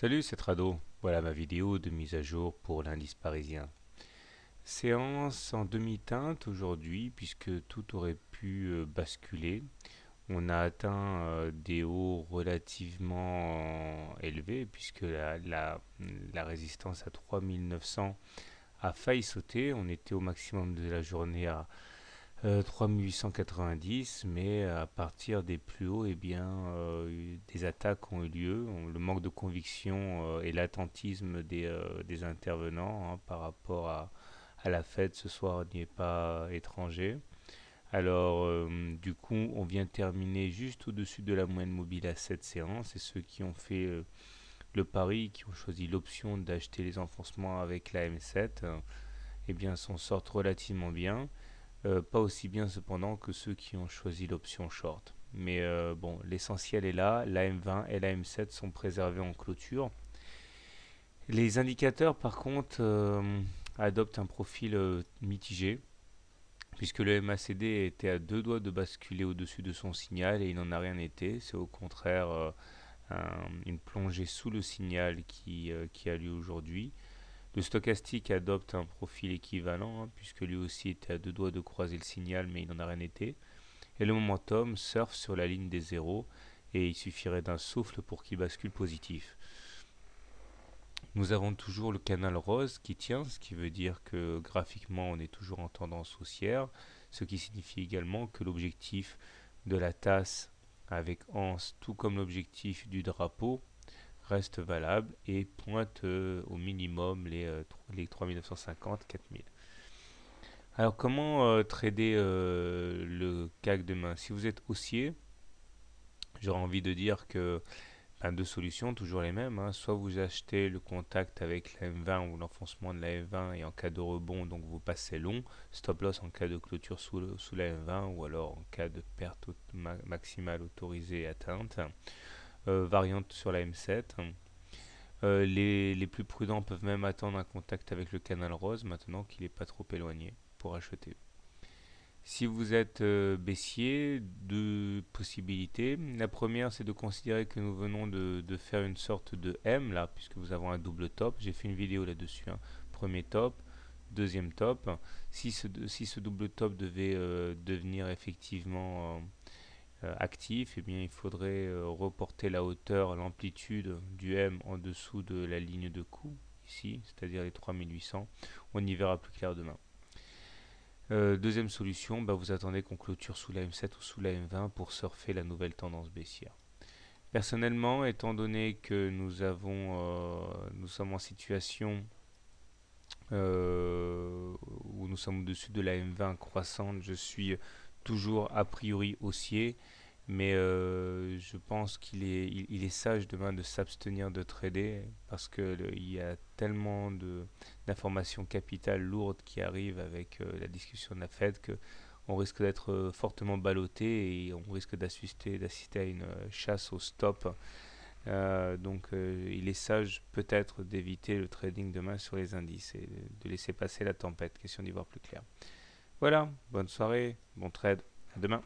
Salut, c'est Trado. Voilà ma vidéo de mise à jour pour l'indice parisien. Séance en demi-teinte aujourd'hui puisque tout aurait pu basculer. On a atteint des hauts relativement élevés puisque la résistance à 3900 a failli sauter. On était au maximum de la journée à 3890, mais à partir des plus hauts, eh bien, des attaques ont eu lieu. Le manque de conviction et l'attentisme des intervenants par rapport à la Fed ce soir n'y est pas étranger. Alors, du coup, on vient terminer juste au-dessus de la moyenne mobile à cette séance et ceux qui ont fait le pari, qui ont choisi l'option d'acheter les enfoncements avec la M7, eh bien, s'en sortent relativement bien. Pas aussi bien cependant que ceux qui ont choisi l'option short. Mais bon, l'essentiel est là, la M20 et la M7 sont préservés en clôture. Les indicateurs par contre adoptent un profil mitigé, puisque le MACD était à deux doigts de basculer au-dessus de son signal et il n'en a rien été. C'est au contraire une plongée sous le signal qui a lieu aujourd'hui. Le stochastique adopte un profil équivalent, puisque lui aussi était à deux doigts de croiser le signal, mais il n'en a rien été. Et le momentum surfe sur la ligne des zéros, et il suffirait d'un souffle pour qu'il bascule positif. Nous avons toujours le canal rose qui tient, ce qui veut dire que graphiquement on est toujours en tendance haussière, ce qui signifie également que l'objectif de la tasse avec anse, tout comme l'objectif du drapeau, reste valable et pointe au minimum les 3950-4000. Alors comment trader le CAC demain? Si vous êtes haussier, j'aurais envie de dire que deux solutions, toujours les mêmes, hein. Soit vous achetez le contact avec la M20 ou l'enfoncement de la M20 et en cas de rebond, donc vous passez long, stop loss en cas de clôture sous la M20 ou alors en cas de perte maximale autorisée et atteinte. Variante sur la M7. Les plus prudents peuvent même attendre un contact avec le canal rose maintenant qu'il n'est pas trop éloigné pour acheter. Si vous êtes baissier, deux possibilités. La première, c'est de considérer que nous venons de faire une sorte de M là, puisque nous avons un double top. J'ai fait une vidéo là-dessus, hein. Premier top, deuxième top. Si ce double top devait devenir effectivement actif, eh bien, il faudrait reporter la hauteur, l'amplitude du M en dessous de la ligne de coup, ici, c'est-à-dire les 3800. On y verra plus clair demain. Deuxième solution, vous attendez qu'on clôture sous la M7 ou sous la M20 pour surfer la nouvelle tendance baissière. Personnellement, étant donné que nous sommes en situation où nous sommes au-dessus de la M20 croissante, je suis toujours a priori haussier, mais je pense il est sage demain de s'abstenir de trader parce qu'il y a tellement d'informations capitales lourdes qui arrivent avec la discussion de la Fed que on risque d'être fortement ballotté et on risque d'assister à une chasse au stop. Donc il est sage peut-être d'éviter le trading demain sur les indices et de laisser passer la tempête, question d'y voir plus clair. Voilà, bonne soirée, bon trade, à demain.